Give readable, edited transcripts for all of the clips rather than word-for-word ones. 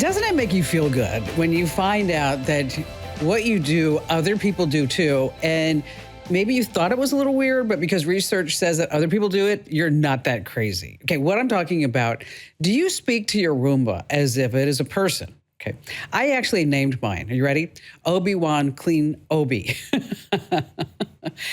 Doesn't it make you feel good when you find out that what you do, other people do too? And maybe you thought it was a little weird, but because research says that other people do it, you're not that crazy. Okay, what I'm talking about, do you speak to your Roomba as if it is a person? Okay, I actually named mine. Are you ready? Obi-Wan Clean Obi.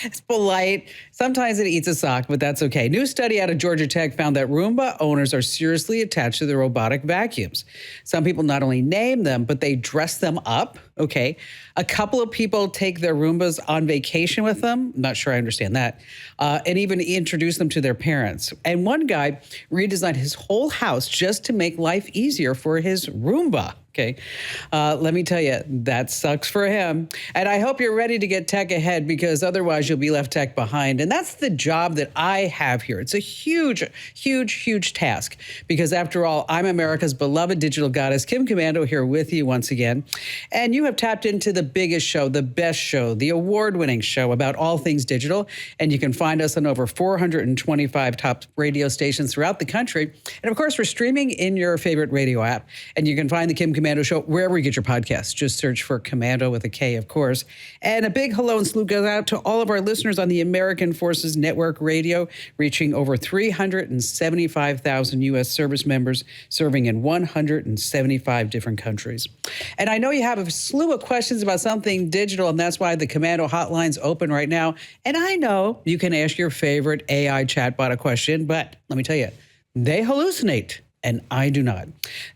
It's polite. Sometimes it eats a sock, but that's okay. New study out of Georgia Tech found that Roomba owners are seriously attached to the robotic vacuums. Some people not only name them, but they dress them up. Okay. A couple of people take their Roombas on vacation with them. I'm not sure I understand that. And even introduce them to their parents. And one guy redesigned his whole house just to make life easier for his Roomba. Okay. Let me tell you, that sucks for him. And I hope you're ready to get tech ahead, because otherwise you'll be left tech behind. And that's the job that I have here. It's a huge, huge, huge task, because after all, I'm America's beloved digital goddess, Kim Komando, here with you once again. And you have tapped into the biggest show, the best show, the award-winning show about all things digital. And you can find us on over 425 top radio stations throughout the country. And of course, we're streaming in your favorite radio app. And you can find the Kim Komando Show wherever you get your podcasts. Just search for Komando with a K, of course. And a big hello and salute goes out to all of our listeners on the American Forces Network Radio, reaching over 375,000 U.S. service members serving in 175 different countries. And I know you have a slew of questions about something digital, and that's why the Komando hotline's open right now. And I know you can ask your favorite AI chatbot a question, but let me tell you, they hallucinate. And I do not.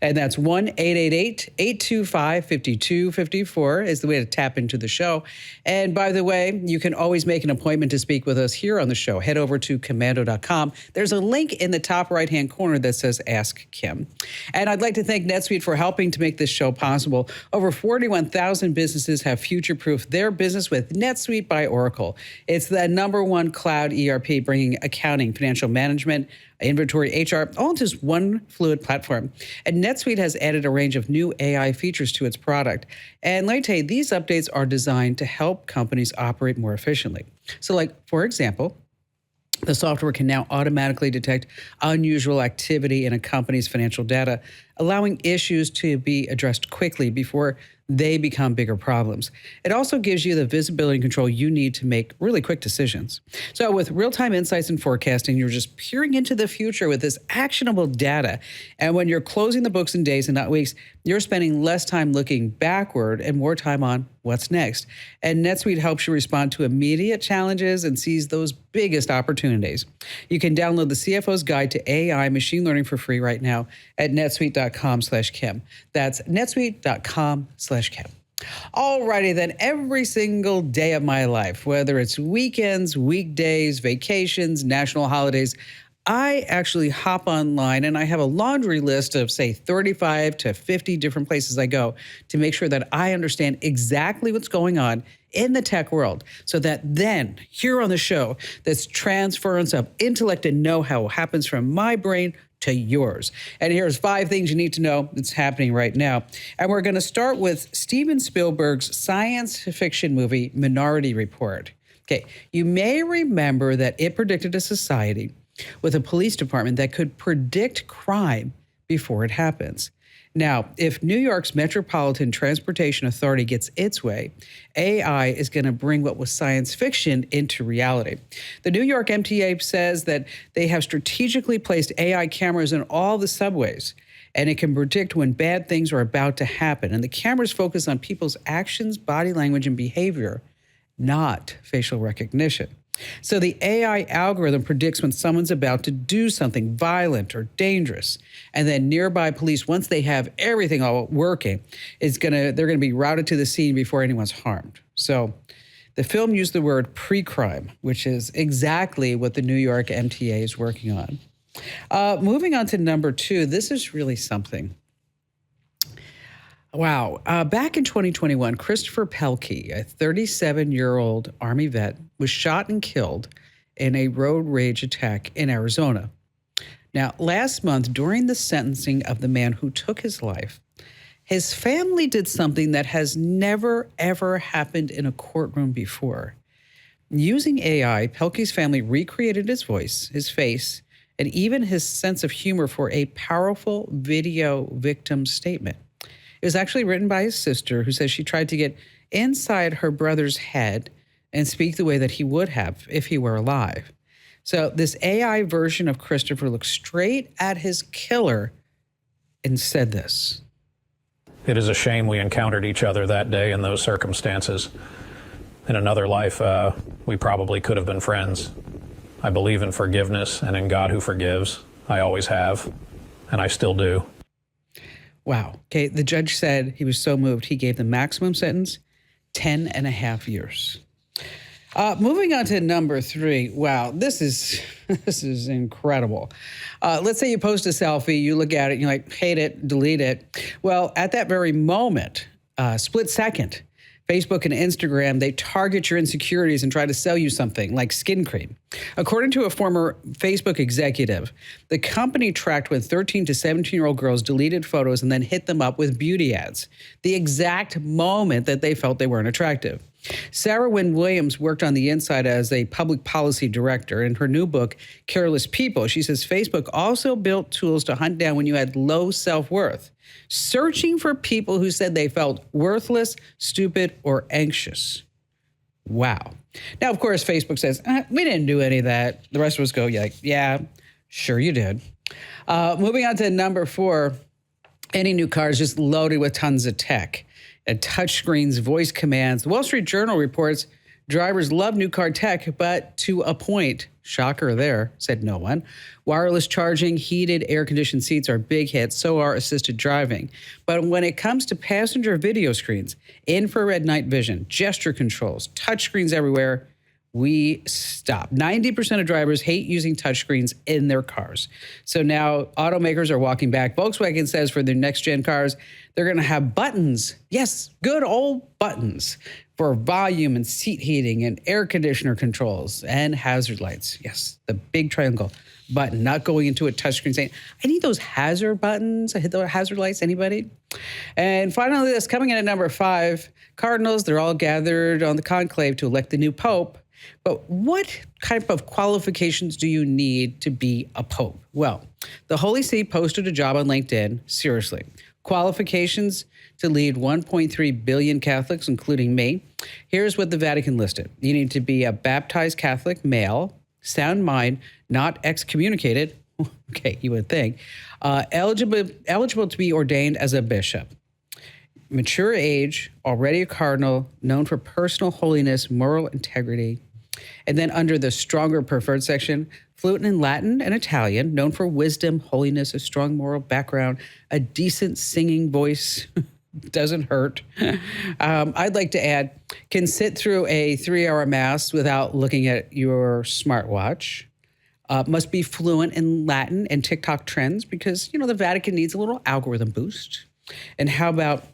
And that's 1-888-825-5254 is the way to tap into the show. And by the way, you can always make an appointment to speak with us here on the show. Head over to Komando.com. There's a link in the top right-hand corner that says Ask Kim. And I'd like to thank NetSuite for helping to make this show possible. Over 41,000 businesses have future-proofed their business with NetSuite by Oracle. It's the #1 cloud ERP, bringing accounting, financial management, inventory, HR, all into just one fluid platform. And NetSuite has added a range of new AI features to its product. And let me tell you, these updates are designed to help companies operate more efficiently. So like, for example, the software can now automatically detect unusual activity in a company's financial data, allowing issues to be addressed quickly before they become bigger problems. It also gives you the visibility and control you need to make really quick decisions. So with real-time insights and forecasting, you're just peering into the future with this actionable data. And when you're closing the books in days and not weeks, you're spending less time looking backward and more time on what's next. And NetSuite helps you respond to immediate challenges and seize those biggest opportunities. You can download the CFO's Guide to AI Machine Learning for free right now at netsuite.com/Kim. That's netsuite.com/Kim. Alrighty then, every single day of my life, whether it's weekends, weekdays, vacations, national holidays, I actually hop online and I have a laundry list of, say, 35 to 50 different places I go to make sure that I understand exactly what's going on in the tech world, so that then here on the show, this transference of intellect and know-how happens from my brain to yours. And here's 5 things you need to know that's happening right now. And we're going to start with Steven Spielberg's science fiction movie, Minority Report. Okay, you may remember that it predicted a society with a police department that could predict crime before it happens. Now, if New York's Metropolitan Transportation Authority gets its way, AI is going to bring what was science fiction into reality. The New York MTA says that they have strategically placed AI cameras in all the subways, and it can predict when bad things are about to happen. And the cameras focus on people's actions, body language, and behavior, not facial recognition. So the AI algorithm predicts when someone's about to do something violent or dangerous. And then nearby police, once they have everything all working, they're going to be routed to the scene before anyone's harmed. So the film used the word pre-crime, which is exactly what the New York MTA is working on. Moving on to number 2, this is really something. Wow. Back in 2021, Christopher Pelkey, a 37-year-old Army vet, was shot and killed in a road rage attack in Arizona. Now, last month, during the sentencing of the man who took his life, his family did something that has never, ever happened in a courtroom before. Using AI, Pelkey's family recreated his voice, his face, and even his sense of humor for a powerful video victim statement. It was actually written by his sister, who says she tried to get inside her brother's head and speak the way that he would have if he were alive. So this AI version of Christopher looked straight at his killer and said this. It is a shame we encountered each other that day in those circumstances. In another life, we probably could have been friends. I believe in forgiveness and in God who forgives. I always have, and I still do. Wow. Okay, the judge said he was so moved, he gave the maximum sentence, 10 and a half years. Moving on to number 3. Wow, this is incredible. Let's say you post a selfie, you look at it, you're like, hate it, delete it. Well, at that very moment, split second, Facebook and Instagram, they target your insecurities and try to sell you something like skin cream. According to a former Facebook executive, the company tracked when 13 to 17-year-old girls deleted photos and then hit them up with beauty ads, the exact moment that they felt they weren't attractive. Sarah Wynne Williams worked on the inside as a public policy director. In her new book, Careless People, she says Facebook also built tools to hunt down when you had low self-worth, searching for people who said they felt worthless, stupid, or anxious. Wow. Now, of course, Facebook says, we didn't do any of that. The rest of us go, yeah, sure you did. Moving on to number 4, any new car is just loaded with tons of tech. And touchscreens, voice commands. The Wall Street Journal reports drivers love new car tech, but to a point. Shocker there, said no one. Wireless charging, heated, air-conditioned seats are big hits. So are assisted driving. But when it comes to passenger video screens, infrared night vision, gesture controls, touchscreens everywhere, we stop. 90% of drivers hate using touchscreens in their cars. So now automakers are walking back. Volkswagen says for their next-gen cars, they're going to have buttons. Yes, good old buttons for volume and seat heating and air conditioner controls and hazard lights. Yes, the big triangle button, not going into a touchscreen saying, I need those hazard buttons. I hit the hazard lights. Anybody? And finally, this coming in at number 5, Cardinals, they're all gathered on the conclave to elect the new Pope. But what type of qualifications do you need to be a pope? Well, the Holy See posted a job on LinkedIn. Seriously. Qualifications to lead 1.3 billion Catholics, including me. Here's what the Vatican listed. You need to be a baptized Catholic male, sound mind, not excommunicated. Okay, you would think. Eligible to be ordained as a bishop. Mature age, already a cardinal, known for personal holiness, moral integrity. And then under the stronger preferred section, fluent in Latin and Italian, known for wisdom, holiness, a strong moral background, a decent singing voice, doesn't hurt. I'd like to add, can sit through a 3-hour mass without looking at your smartwatch. Must be fluent in Latin and TikTok trends because, the Vatican needs a little algorithm boost. And how about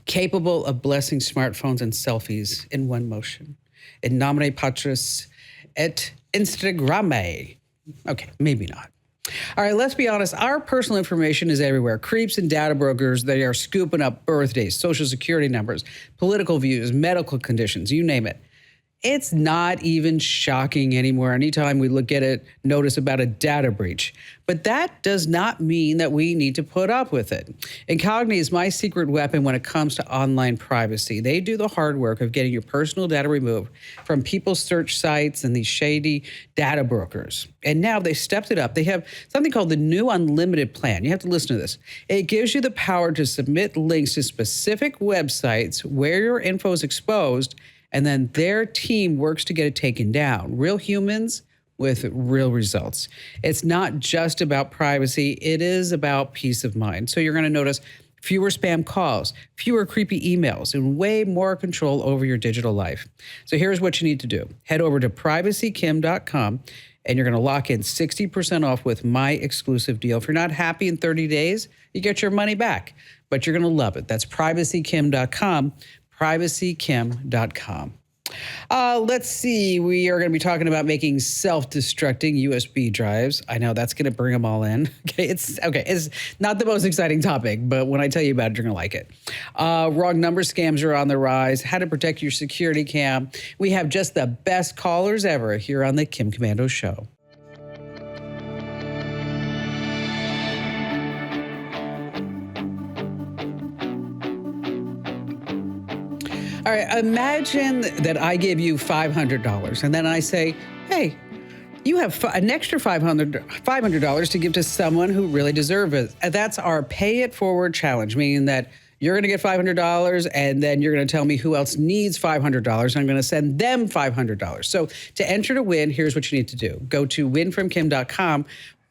capable of blessing smartphones and selfies in one motion? In nomine Patris et Instagramme. Okay, maybe not. All right, let's be honest. Our personal information is everywhere. Creeps and data brokers, they are scooping up birthdays, social security numbers, political views, medical conditions, you name it. It's not even shocking anymore. Anytime we look at it, notice about a data breach. But that does not mean that we need to put up with it. Incognito is my secret weapon when it comes to online privacy. They do the hard work of getting your personal data removed from people's search sites and these shady data brokers. And now they stepped it up. They have something called the new unlimited plan. You have to listen to this. It gives you the power to submit links to specific websites where your info is exposed, and then their team works to get it taken down. Real humans with real results. It's not just about privacy. It is about peace of mind. So you're going to notice fewer spam calls, fewer creepy emails, and way more control over your digital life. So here's what you need to do. Head over to privacykim.com, and you're going to lock in 60% off with my exclusive deal. If you're not happy in 30 days, you get your money back, but you're going to love it. That's privacykim.com. privacykim.com. Let's see. We are going to be talking about making self-destructing USB drives. I know that's going to bring them all in. It's not the most exciting topic, but when I tell you about it, you're going to like it. Wrong number scams are on the rise. How to protect your security cam. We have just the best callers ever here on the Kim Komando Show. All right, imagine that I give you $500 and then I say, hey, you have an extra $500 to give to someone who really deserves it. And that's our pay it forward challenge, meaning that you're going to get $500 and then you're going to tell me who else needs $500. I'm going to send them $500. So to enter to win, here's what you need to do. Go to winfromkim.com.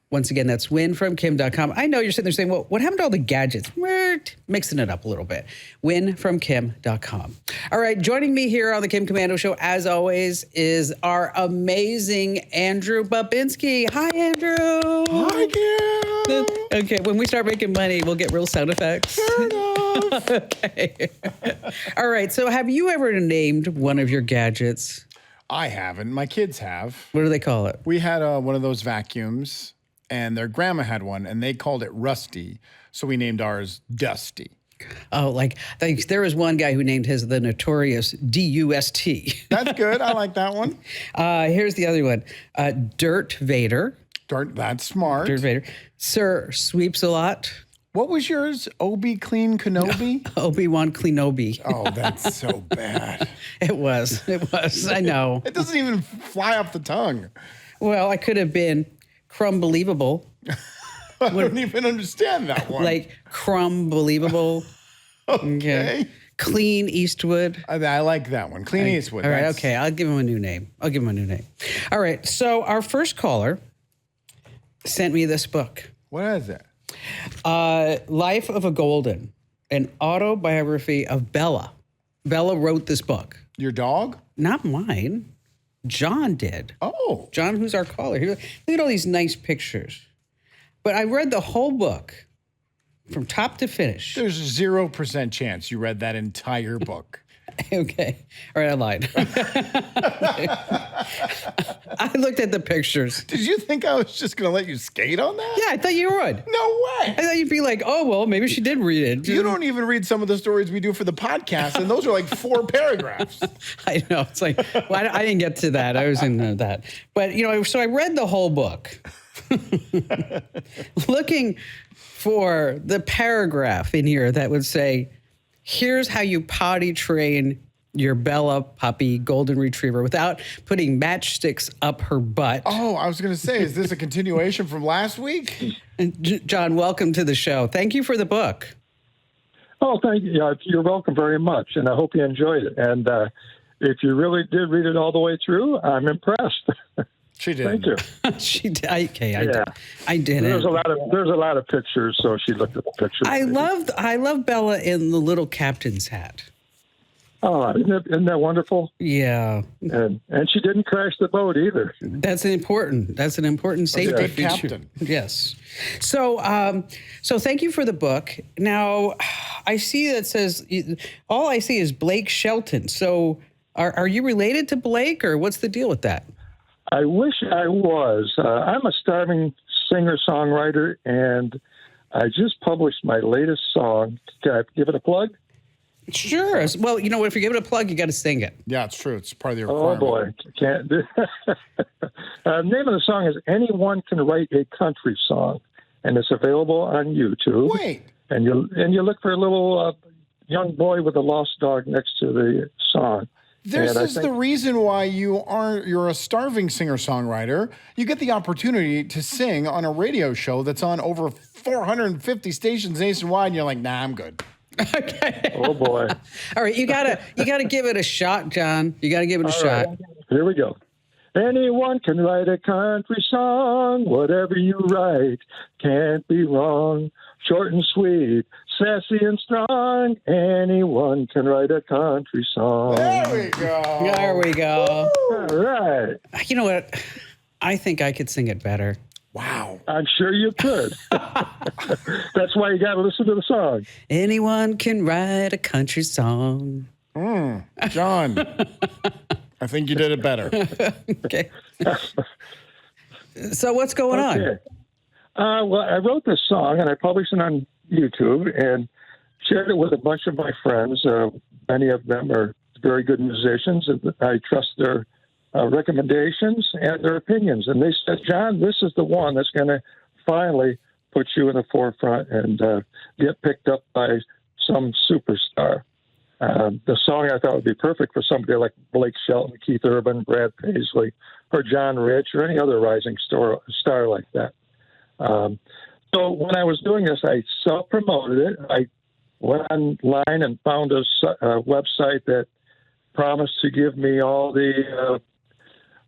Once again, that's winfromkim.com. I know you're sitting there saying, well, what happened to all the gadgets? We're mixing it up a little bit. Winfromkim.com. All right, joining me here on the Kim Komando Show, as always, is our amazing Andrew Babinski. Hi, Andrew. Hi, Kim. Okay, when we start making money, we'll get real sound effects. Fair enough. Okay. All right, so have you ever named one of your gadgets? I haven't. My kids have. What do they call it? We had one of those vacuums, and their grandma had one, and they called it Rusty. So we named ours Dusty. Oh, like there was one guy who named his the notorious D-U-S-T. That's good. I like that one. Here's the other one. Dirt Vader. That's smart. Dirt Vader. Sir Sweeps a Lot. What was yours? Obi Clean Kenobi? Obi-Wan Kenobi. Oh, that's so bad. It was. I know. It doesn't even fly off the tongue. Well, I could have been Crumb-believable. I don't even understand that one. Like Crumb-believable. Okay. Clean Eastwood. I like that one. Clean Eastwood. All right, okay. I'll give him a new name. All right, so our first caller sent me this book. What is it? Life of a Golden, an autobiography of Bella. Bella wrote this book. Your dog? Not mine. John did. Oh. John, who's our caller. Look at all these nice pictures. But I read the whole book from top to finish. There's 0% chance you read that entire book. Okay. All right, I lied. I looked at the pictures. Did you think I was just going to let you skate on that? Yeah, I thought you would. No I way. thought you'd be like, oh, well, maybe she did read it. You don't even read some of the stories we do for the podcast, and those are like 4 paragraphs. I know. It's like, well, I didn't get to that. I was in that. But, so I read the whole book looking for the paragraph in here that would say, here's how you potty train your Bella puppy golden retriever without putting matchsticks up her butt. Oh, I was going to say, is this a continuation from last week? And John, welcome to the show. Thank you for the book. Oh, thank you. You're welcome very much, and I hope you enjoyed it. And if you really did read it all the way through, I'm impressed. She did. Thank you. She did. Okay, Yeah. I didn't. There's a lot of pictures, so she looked at the pictures. I love Bella in the little captain's hat. Oh, isn't that wonderful? Yeah. And she didn't crash the boat either. That's an important safety good feature. captain. Yes. So thank you for the book. Now, I see that says all I see is Blake Shelton. So are you related to Blake, or what's the deal with that? I wish I was. I'm a starving singer-songwriter, and I just published my latest song. Can I give it a plug? Sure. Well, if you give it a plug, you got to sing it. Yeah, it's true. It's part of the Oh, requirement. boy. Can't do name of the song is Anyone Can Write a Country Song, and it's available on YouTube. Wait. And you look for a little young boy with a lost dog next to the song. This is the reason why you're a starving singer-songwriter. You get the opportunity to sing on a radio show that's on over 450 stations nationwide, and you're like, nah, I'm good. Okay. Oh, boy. All right, you gotta give it a shot, John. You gotta give it a shot. Right. Here we go. Anyone can write a country song. Whatever you write can't be wrong. Short and sweet, sassy and strong. Anyone can write a country song. There we go. There we go. All right. You know what? I think I could sing it better. Wow. I'm sure you could. That's why you got to listen to the song. Anyone can write a country song. John, I think you did it better. Okay. So what's going on? Well, I wrote this song, and I published it on YouTube and shared it with a bunch of my friends. Many of them are very good musicians, and I trust their recommendations and their opinions. And they said, John, this is the one that's going to finally put you in the forefront and get picked up by some superstar. The song I thought would be perfect for somebody like Blake Shelton, Keith Urban, Brad Paisley, or John Rich, or any other rising star like that. So when I was doing this, I self-promoted it. I went online and found a website that promised to give me all the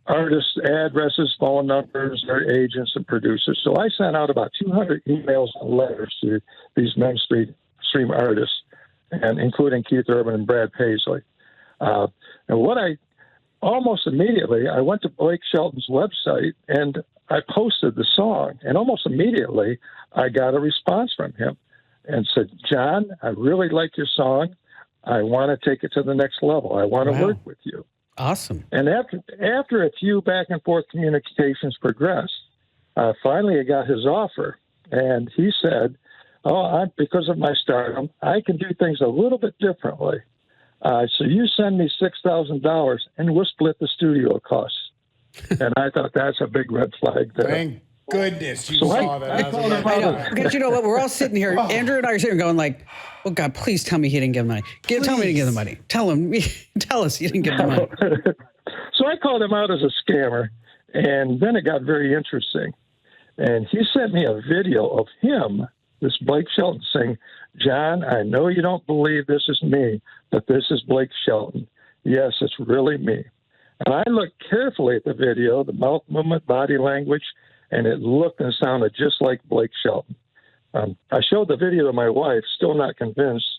artists' addresses, phone numbers, their agents, and producers. So I sent out about 200 emails and letters to these mainstream artists, and including Keith Urban and Brad Paisley. And what I almost immediately, I went to Blake Shelton's website and I posted the song, and almost immediately I got a response from him and said, "John, I really like your song. I want to take it to the next level. I want to work with you." Awesome. And after a few back and forth communications progressed, finally I got his offer, and he said, because of my stardom, I can do things a little bit differently. So you send me $6,000 and we'll split the studio costs. And I thought that's a big red flag there. Thank goodness you saw that. I know. Because you know what? We're all sitting here. Andrew and I are sitting here going like, "Oh God, please tell me he didn't give money. Tell me he didn't give the money. Tell us he didn't give the money." So I called him out as a scammer, and then it got very interesting. And he sent me a video of him, this Blake Shelton, saying, "John, I know you don't believe this is me, but this is Blake Shelton. Yes, it's really me." And I looked carefully at the video, the mouth movement, body language, and it looked and sounded just like Blake Shelton. I showed the video to my wife, still not convinced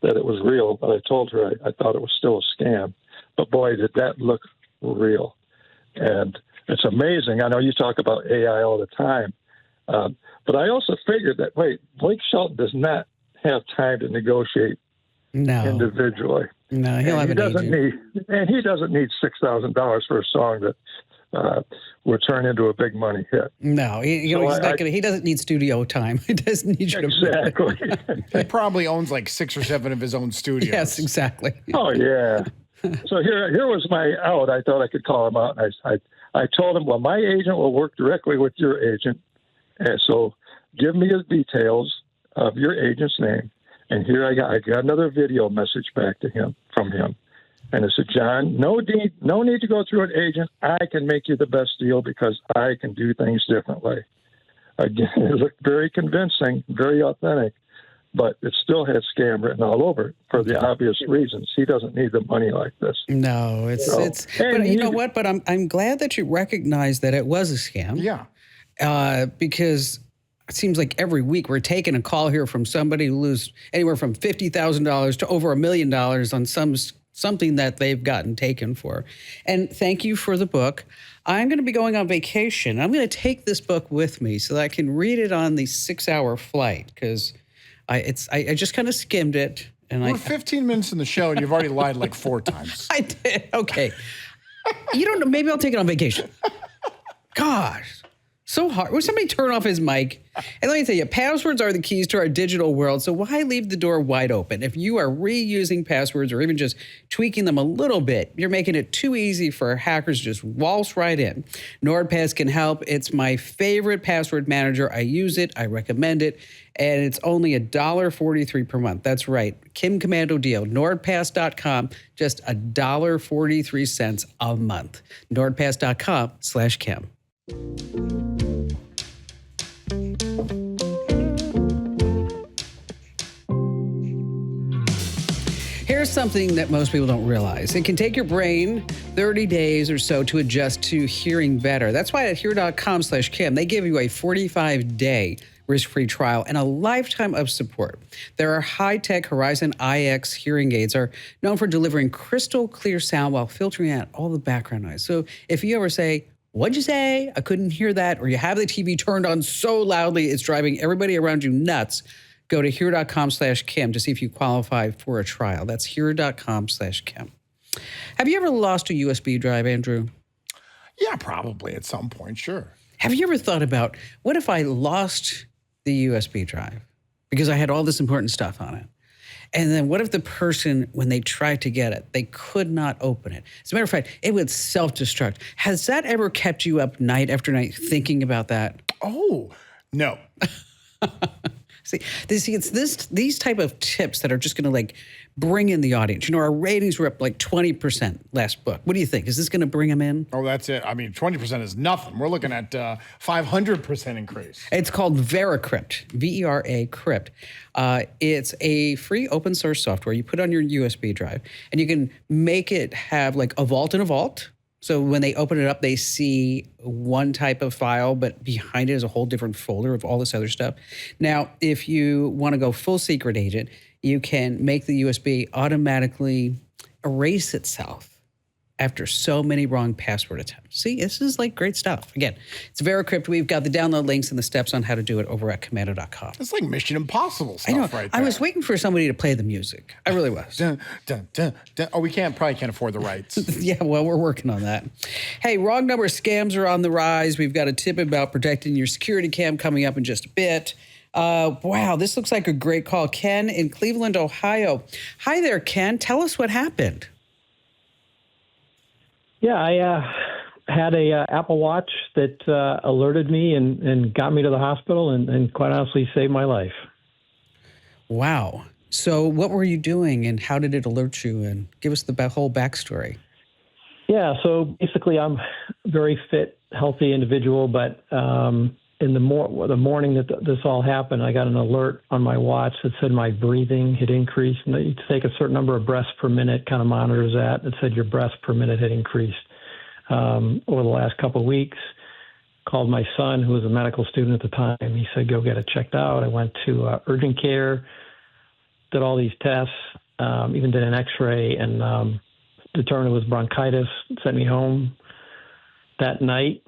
that it was real, but I told her I thought it was still a scam. But boy, did that look real. And it's amazing. I know you talk about AI all the time, but I also figured that, wait, Blake Shelton does not have time to negotiate individually. No, he'll have an agent. He doesn't need $6,000 for a song that will turn into a big money hit. No, he doesn't need studio time. He doesn't need you to exactly. He probably owns like 6 or 7 of his own studios. Yes, exactly. Oh yeah. So here was my out. I thought I could call him out. I told him, well, my agent will work directly with your agent, and so give me the details of your agent's name. And here I got another video message back to him from him. And it said, "John, no need to go through an agent. I can make you the best deal because I can do things differently." Again, it looked very convincing, very authentic, but it still had scam written all over it for the obvious reasons. He doesn't need the money like this. No, but you know what? But I'm glad that you recognize that it was a scam. Yeah. Because it seems like every week we're taking a call here from somebody who loses anywhere from $50,000 to over $1 million on something that they've gotten taken for. And thank you for the book. I'm going to be going on vacation. I'm going to take this book with me so that I can read it on the 6-hour flight because I just kind of skimmed it. And We're 15 minutes in the show and you've already lied like 4 times. I did. Okay. You don't know. Maybe I'll take it on vacation. Gosh. So hard. Will somebody turn off his mic? And let me tell you, passwords are the keys to our digital world, so why leave the door wide open? If you are reusing passwords or even just tweaking them a little bit, you're making it too easy for hackers to just waltz right in. NordPass can help. It's my favorite password manager. I use it. I recommend it. And it's only $1.43 per month. That's right. Kim Komando deal. NordPass.com, just $1.43 a month. NordPass.com/Kim. Here's something that most people don't realize. It can take your brain 30 days or so to adjust to hearing better. That's why at hear.com/Kim, they give you a 45-day risk-free trial and a lifetime of support. Their high-tech Horizon IX hearing aids are known for delivering crystal clear sound while filtering out all the background noise. So if you ever say, "What'd you say? I couldn't hear that," or you have the TV turned on so loudly it's driving everybody around you nuts, go to hear.com/Kim to see if you qualify for a trial. That's hear.com/Kim. Have you ever lost a USB drive, Andrew? Yeah, probably at some point, sure. Have you ever thought about, what if I lost the USB drive because I had all this important stuff on it? And then what if the person, when they tried to get it, they could not open it? As a matter of fact, it would self-destruct. Has that ever kept you up night after night thinking about that? Oh, no. It's these type of tips that are just going to like bring in the audience. You know, our ratings were up like 20% last book. What do you think? Is this going to bring them in? Oh, that's it. I mean, 20% is nothing. We're looking at 500% increase. It's called VeraCrypt, V-E-R-A Crypt. It's a free open source software you put on your USB drive, and you can make it have like a vault in a vault. So when they open it up, they see one type of file, but behind it is a whole different folder of all this other stuff. Now, if you want to go full secret agent, you can make the USB automatically erase itself after so many wrong password attempts. See, this is like great stuff. Again, it's VeraCrypt. We've got the download links and the steps on how to do it over at Komando.com. It's like Mission Impossible stuff I know. right there. I was waiting for somebody to play the music. I really was. Dun, dun, dun, dun. Oh, we probably can't afford the rights. Yeah, well, we're working on that. Hey, wrong number scams are on the rise. We've got a tip about protecting your security cam coming up in just a bit. Wow, this looks like a great call. Ken in Cleveland, Ohio. Hi there, Ken. Tell us what happened. Yeah, I had a Apple Watch that alerted me and got me to the hospital and quite honestly saved my life. Wow. So what were you doing and how did it alert you? And give us the whole backstory. Yeah, so basically I'm a very fit, healthy individual, but in the morning that this all happened, I got an alert on my watch that said my breathing had increased. And you take a certain number of breaths per minute, kind of monitors that. It said your breaths per minute had increased over the last couple of weeks. Called my son, who was a medical student at the time. He said, go get it checked out. I went to urgent care, did all these tests, even did an x-ray, and determined it was bronchitis, sent me home. That night,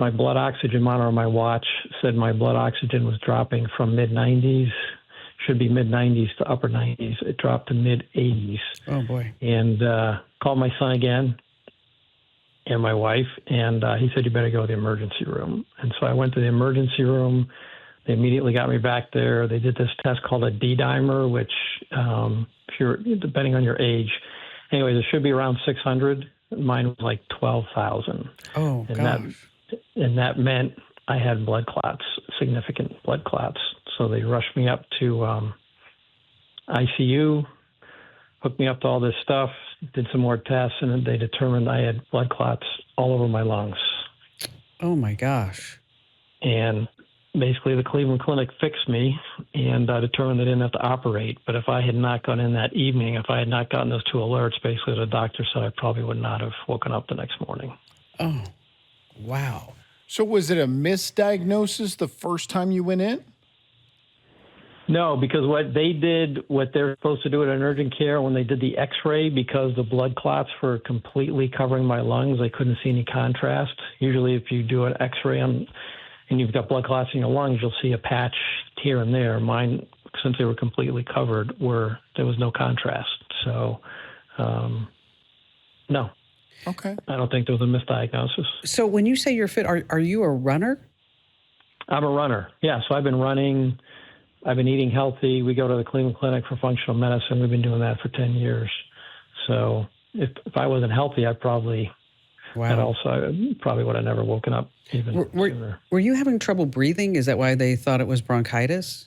my blood oxygen monitor on my watch said my blood oxygen was dropping from mid-90s, should be mid-90s to upper 90s. It dropped to mid-80s. Oh, boy. And called my son again and my wife, and he said, you better go to the emergency room. And so I went to the emergency room. They immediately got me back there. They did this test called a D-dimer, which, if you're depending on your age, anyways, it should be around 600. Mine was like 12,000. Oh, and gosh. And that meant I had blood clots, significant blood clots. So they rushed me up to ICU, hooked me up to all this stuff, did some more tests, and then they determined I had blood clots all over my lungs. Oh, my gosh. And basically the Cleveland Clinic fixed me and determined they didn't have to operate. But if I had not gone in that evening, if I had not gotten those two alerts, basically the doctor said I probably would not have woken up the next morning. Oh, wow. So was it a misdiagnosis the first time you went in? No, because what they're supposed to do at an urgent care when they did the x-ray, because the blood clots were completely covering my lungs, they couldn't see any contrast. Usually if you do an x-ray and you've got blood clots in your lungs, you'll see a patch here and there. Mine, since they were completely covered, there was no contrast. So, no. Okay. I don't think there was a misdiagnosis. So when you say you're fit, are you a runner? I'm a runner. Yeah, so I've been running. I've been eating healthy. We go to the Cleveland Clinic for functional medicine. We've been doing that for 10 years. So if I wasn't healthy, I probably would have never woken up even sooner. Were you having trouble breathing? Is that why they thought it was bronchitis?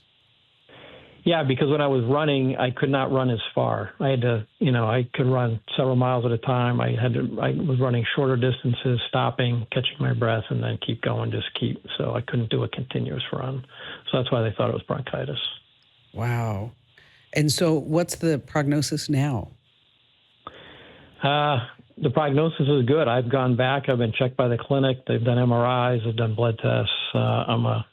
Yeah, because when I was running, I could not run as far. I had to, I could run several miles at a time. I was running shorter distances, stopping, catching my breath, and then keep going, so I couldn't do a continuous run. So that's why they thought it was bronchitis. Wow. And so what's the prognosis now? The prognosis is good. I've gone back. I've been checked by the clinic. They've done MRIs. They've done blood tests. I'm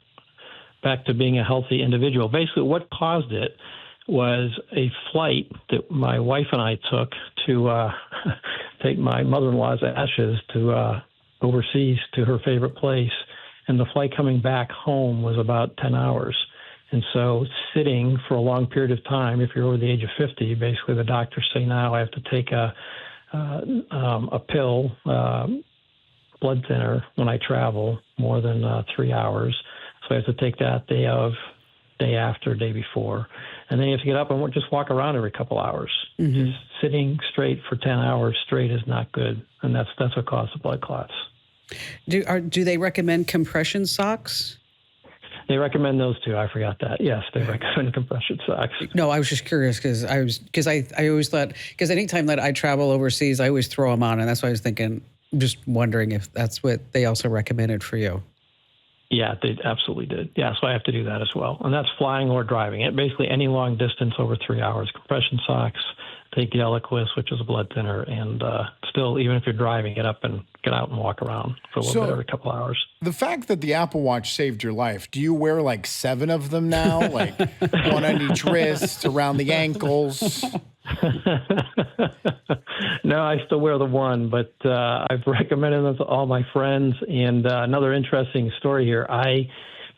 back to being a healthy individual. Basically, what caused it was a flight that my wife and I took to take my mother-in-law's ashes to overseas to her favorite place. And the flight coming back home was about 10 hours. And so sitting for a long period of time, if you're over the age of 50, basically the doctors say now I have to take a pill, blood thinner, when I travel more than 3 hours. So I have to take that day of, day after, day before. And then you have to get up and just walk around every couple hours. Mm-hmm. Just sitting straight for 10 hours straight is not good. And that's what caused the blood clots. Do they recommend compression socks? They recommend those too. I forgot that. Yes, they recommend compression socks. No, I was just curious because I always thought, because anytime that I travel overseas, I always throw them on, and that's why I was thinking, just wondering if that's what they also recommended for you. Yeah, they absolutely did. Yeah, so I have to do that as well. And that's flying or driving. It basically any long distance over 3 hours. Compression socks, take the Eliquis, which is a blood thinner, and still, even if you're driving, get up and get out and walk around for a little bit every couple hours. The fact that the Apple Watch saved your life, do you wear like 7 of them now? Like one on each wrist, around the ankles? No, I still wear the one, but I've recommended them to all my friends. And another interesting story here.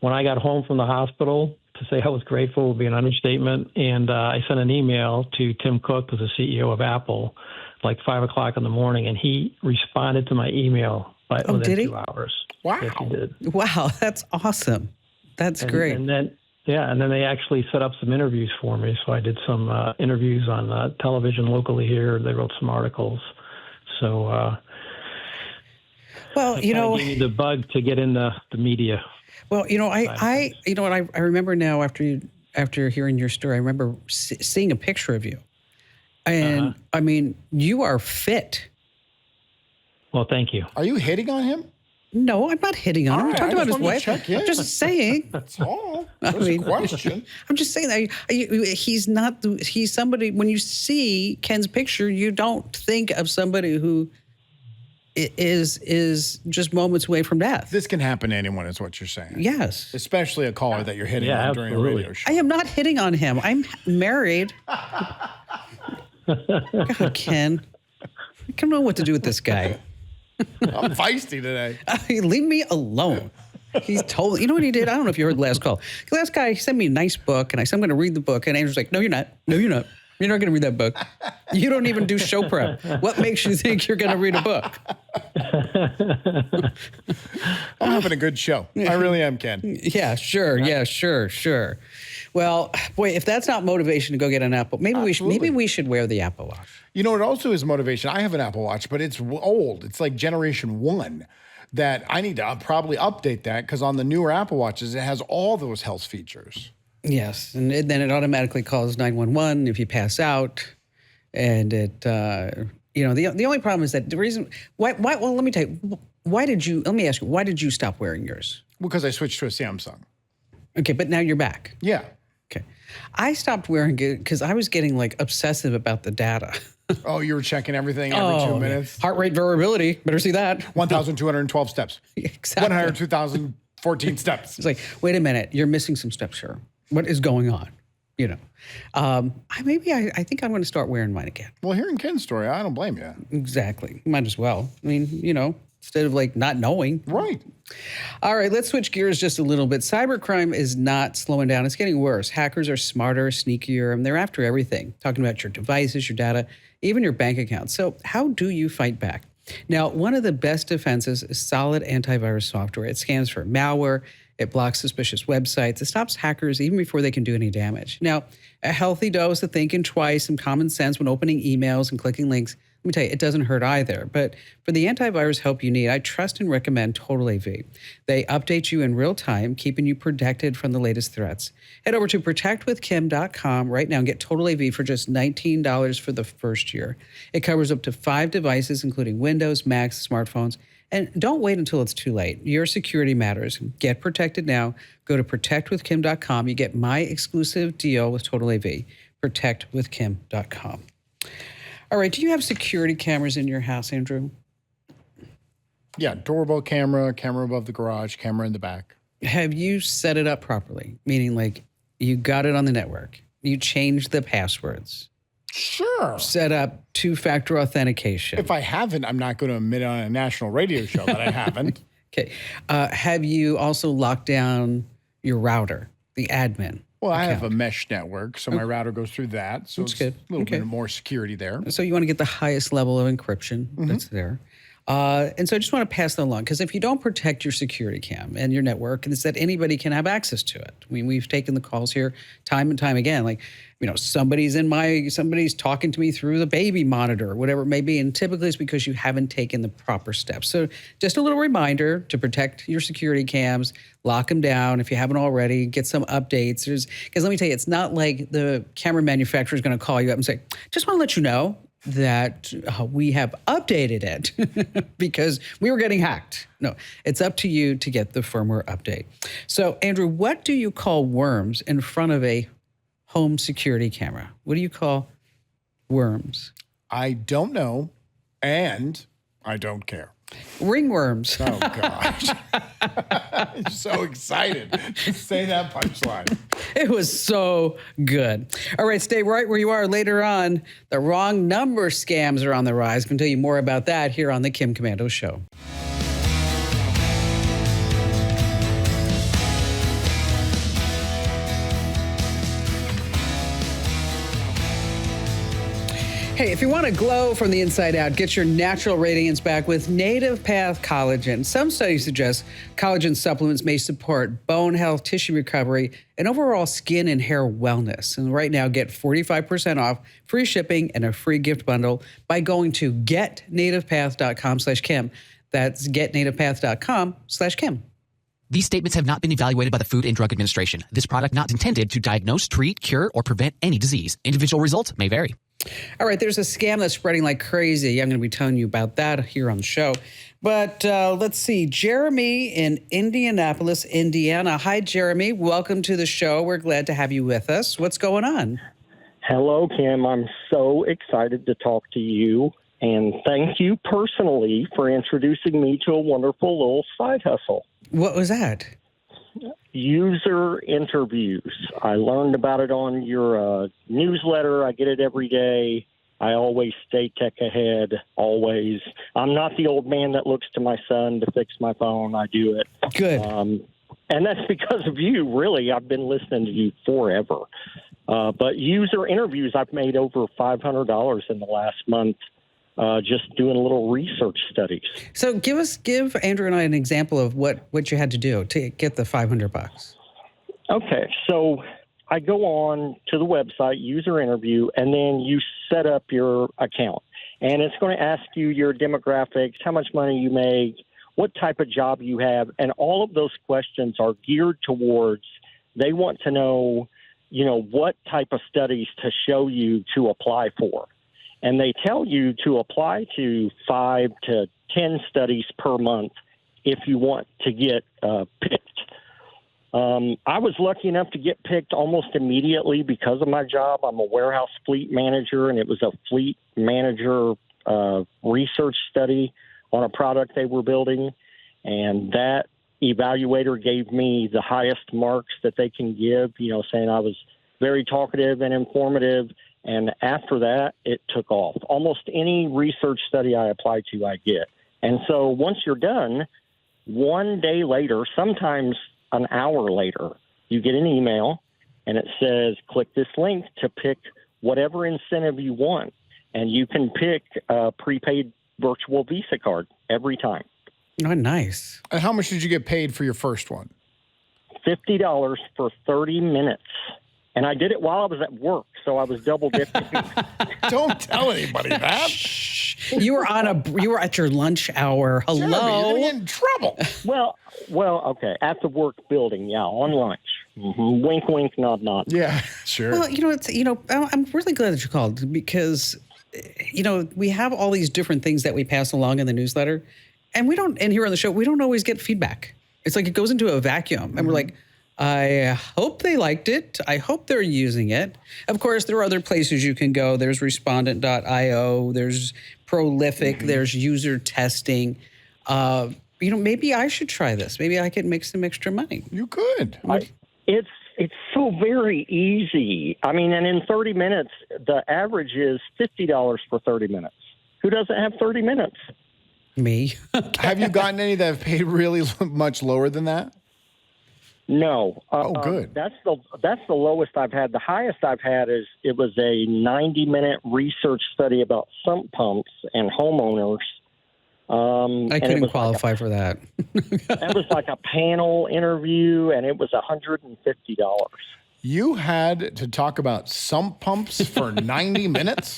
When I got home from the hospital, to say I was grateful would be an understatement. And I sent an email to Tim Cook, who's the CEO of Apple, like 5 o'clock in the morning, and he responded to my email within did he? 2 hours. Wow. Yes, he did. Wow, that's awesome. That's great. And then they actually set up some interviews for me. So I did some interviews on television locally here. They wrote some articles. So, well, you know, gave me the bug to get in the media. Well, you know, I remember now after hearing your story, I remember seeing a picture of you, and I mean, you are fit. Well, thank you. Are you hitting on him? No, I'm not hitting on him. I'm right, talking I about his just wanted wife. to check in. I'm just saying. That's all. That's a question. I'm just saying that he's not. He's somebody. When you see Ken's picture, you don't think of somebody who is just moments away from death. This can happen to anyone, is what you're saying. Yes. Especially a caller that you're hitting on during a radio show. I am not hitting on him. I'm married. God, Ken. I don't know what to do with this guy. I'm feisty today. Leave me alone. He's totally, you know what he did? I don't know if you heard the last call. The last guy, he sent me a nice book, and I said, I'm going to read the book. And Andrew's like, no, you're not. No, you're not. You're not going to read that book. You don't even do show prep. What makes you think you're going to read a book? I'm having a good show. I really am, Ken. Yeah, sure. Yeah, sure. Well, boy, if that's not motivation to go get an Apple, maybe we should wear the Apple Watch. You know, it also is motivation. I have an Apple Watch, but it's old. It's like generation 1 that I need to probably update that because on the newer Apple Watches, it has all those health features. Yes, and then it automatically calls 911 if you pass out, and it, the only problem is that the reason why. Well, let me tell you, let me ask you, why did you stop wearing yours? Because I switched to a Samsung. Okay, but now you're back. Yeah. Okay, I stopped wearing it because I was getting like obsessive about the data. Oh, you were checking everything every 2 minutes. Heart rate variability. Better see that. 1,212 steps. Exactly. 102,014 steps. It's like, wait a minute, you're missing some steps here. What is going on? You know, I think I'm going to start wearing mine again. Well, hearing Ken's story, I don't blame you. Exactly. Might as well. I mean, instead of like not knowing. Right. All right, let's switch gears just a little bit. Cybercrime is not slowing down. It's getting worse. Hackers are smarter, sneakier, and they're after everything, talking about your devices, your data, even your bank accounts. So how do you fight back? Now, one of the best defenses is solid antivirus software. It scans for malware. It blocks suspicious websites. It stops hackers even before they can do any damage. Now, a healthy dose of thinking twice and common sense when opening emails and clicking links, let me tell you, it doesn't hurt either. But for the antivirus help you need, I trust and recommend Total AV. They update you in real time, keeping you protected from the latest threats. Head over to protectwithkim.com right now and get Total AV for just $19 for the first year. It covers up to 5 devices, including Windows, Macs, smartphones. And don't wait until it's too late. Your security matters. Get protected now. Go to protectwithkim.com. You get my exclusive deal with Total AV. Protectwithkim.com. All right. Do you have security cameras in your house, Andrew? Yeah, doorbell camera, camera above the garage, camera in the back. Have you set it up properly? Meaning like you got it on the network. You changed the passwords. Sure. Set up 2-factor authentication. If I haven't, I'm not going to admit on a national radio show that I haven't. Okay. Have you also locked down your router, the admin? Well, I have a mesh network, so my router goes through that. So That's it's good. a little bit more security there. So you want to get the highest level of encryption that's there. And so I just want to pass that along, because if you don't protect your security cam and your network, it's that anybody can have access to it. I mean, we've taken the calls here time and time again, like, somebody's talking to me through the baby monitor, whatever it may be. And typically it's because you haven't taken the proper steps. So just a little reminder to protect your security cams, lock them down if you haven't already, get some updates. Because let me tell you, it's not like the camera manufacturer is going to call you up and say, just want to let you know that we have updated it because we were getting hacked. No, it's up to you to get the firmware update. So, Andrew, what do you call worms in front of a home security camera? What do you call worms? I don't know, and I don't care. Ringworms. Oh, gosh. I'm so excited to say that punchline. It was so good. All right, stay right where you are. Later on, the wrong number scams are on the rise. I can tell you more about that here on the Kim Komando Show. Hey, if you want to glow from the inside out, get your natural radiance back with Native Path Collagen. Some studies suggest collagen supplements may support bone health, tissue recovery, and overall skin and hair wellness. And right now, get 45% off, free shipping, and a free gift bundle by going to getnativepath.com/Kim. That's getnativepath.com/Kim. These statements have not been evaluated by the Food and Drug Administration. This product not intended to diagnose, treat, cure, or prevent any disease. Individual results may vary. All right, there's a scam that's spreading like crazy. I'm going to be telling you about that here on the show. But let's see. Jeremy in Indianapolis, Indiana. Hi, Jeremy. Welcome to the show. We're glad to have you with us. What's going on? Hello, Kim. I'm so excited to talk to you. And thank you personally for introducing me to a wonderful little side hustle. What was that? User interviews. I learned about it on your newsletter. I get it every day. I always stay tech ahead, always. I'm not the old man that looks to my son to fix my phone. I do it. Good. And that's because of you, really. I've been listening to you forever. But user interviews, I've made over $500 in the last month. Just doing a little research studies. So give Andrew and I an example of what you had to do to get the $500. Okay, so I go on to the website, user interview, and then you set up your account. And it's going to ask you your demographics, how much money you make, what type of job you have, and all of those questions are geared towards, they want to know, what type of studies to show you to apply for. And they tell you to apply to 5 to 10 studies per month if you want to get picked. I was lucky enough to get picked almost immediately because of my job. I'm a warehouse fleet manager, and it was a fleet manager research study on a product they were building. And that evaluator gave me the highest marks that they can give, saying I was very talkative and informative. And after that, it took off. Almost any research study I apply to, I get. And so once you're done, one day later, sometimes an hour later, you get an email, and it says, click this link to pick whatever incentive you want. And you can pick a prepaid virtual Visa card every time. Oh, nice. And how much did you get paid for your first one? $50 for 30 minutes. And I did it while I was at work, so I was double dipping. Don't tell anybody that. You were at your lunch hour. Hello. Jeremy, you're going to get in trouble. Well, okay. At the work building, yeah, on lunch. Mm-hmm. Wink, wink, nod, nod. Yeah, sure. Well, I'm really glad that you called because, we have all these different things that we pass along in the newsletter, and here on the show, we don't always get feedback. It's like it goes into a vacuum, and we're like, I hope they liked it. I hope they're using it. Of course, there are other places you can go. There's respondent.io. There's Prolific. Mm-hmm. There's user testing. Maybe I should try this. Maybe I could make some extra money. You could. It's so very easy. I mean, and in 30 minutes, the average is $50 for 30 minutes. Who doesn't have 30 minutes? Me. Have you gotten any that have paid really much lower than that? No. Good. That's the lowest I've had. The highest I've had it was a 90-minute research study about sump pumps and homeowners I couldn't qualify for that. That was like a panel interview, and it was $150. You had to talk about sump pumps for 90 minutes?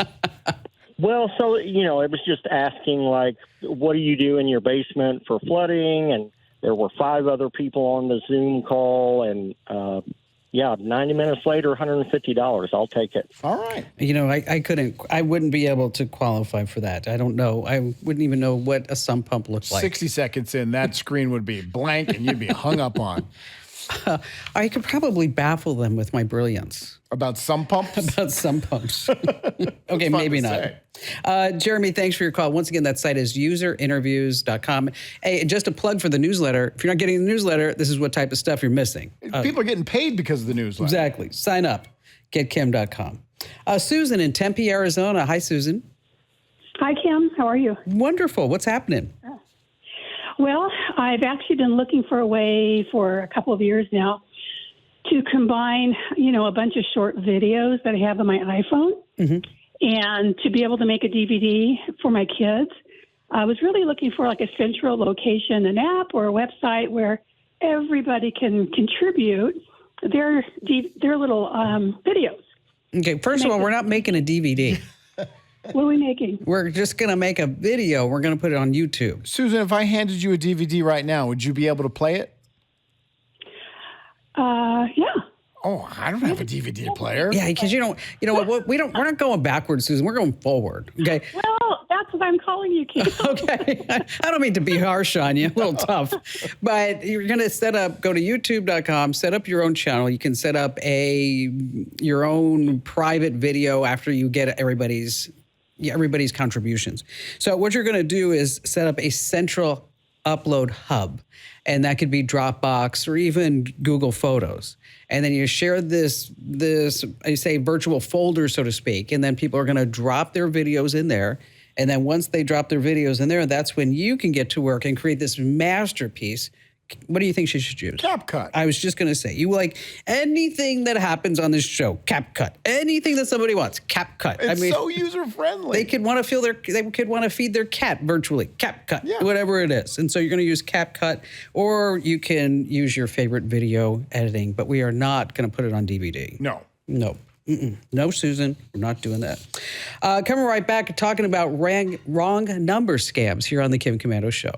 Well, so, it was just asking, like, what do you do in your basement for flooding? And there were 5 other people on the Zoom call. And, 90 minutes later, $150. I'll take it. All right. I wouldn't be able to qualify for that. I don't know. I wouldn't even know what a sump pump looked like. 60 seconds in, that screen would be blank and you'd be hung up on. I could probably baffle them with my brilliance. About sump pumps? About sump pumps. Okay, maybe not. Jeremy, thanks for your call. Once again, that site is userinterviews.com. Hey, just a plug for the newsletter. If you're not getting the newsletter, this is what type of stuff you're missing. People are getting paid because of the newsletter. Exactly. Sign up. GetKim.com. Susan in Tempe, Arizona. Hi, Susan. Hi, Kim. How are you? Wonderful. What's happening? Well, I've actually been looking for a way for a couple of years now to combine, a bunch of short videos that I have on my iPhone and to be able to make a DVD for my kids. I was really looking for like a central location, an app or a website where everybody can contribute their little videos. Okay, first of all, we're not making a DVD. What are we making? We're just going to make a video. We're going to put it on YouTube. Susan, if I handed you a DVD right now, would you be able to play it? Yeah. Oh, I don't have a DVD player. Yeah, because we're not going backwards, Susan. We're going forward. Okay. Well, that's what I'm calling you, Kim. Okay. I don't mean to be harsh on you, a little tough, but you're going to go to youtube.com, set up your own channel. You can set up your own private video after you get everybody's contributions. So what you're going to do is set up a central upload hub, and that could be Dropbox or even Google Photos. And then you share this I say virtual folder, so to speak, and then people are going to drop their videos in there. And then once they drop their videos in there, that's when you can get to work and create this masterpiece. What do you think she should use? CapCut. I was just going to say, you like anything that happens on this show, CapCut. Anything that somebody wants, CapCut. It's so user-friendly. They could want to feed their cat virtually, CapCut, whatever it is. And so you're going to use CapCut, or you can use your favorite video editing, but we are not going to put it on DVD. No. No, Susan, we're not doing that. Coming right back, talking about wrong number scams here on the Kim Komando Show.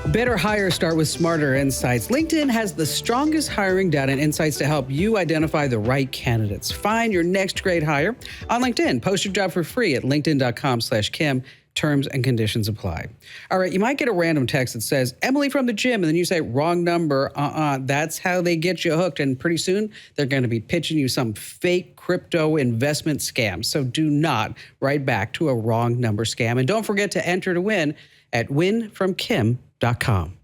Better hire start with smarter insights. LinkedIn has the strongest hiring data and insights to help you identify the right candidates. Find your next great hire on LinkedIn. Post your job for free at linkedin.com/Kim. Terms and conditions apply. All right, you might get a random text that says, Emily from the gym, and then you say, wrong number. That's how they get you hooked. And pretty soon, they're going to be pitching you some fake crypto investment scam. So do not write back to a wrong number scam. And don't forget to enter to win at winfromkim.com.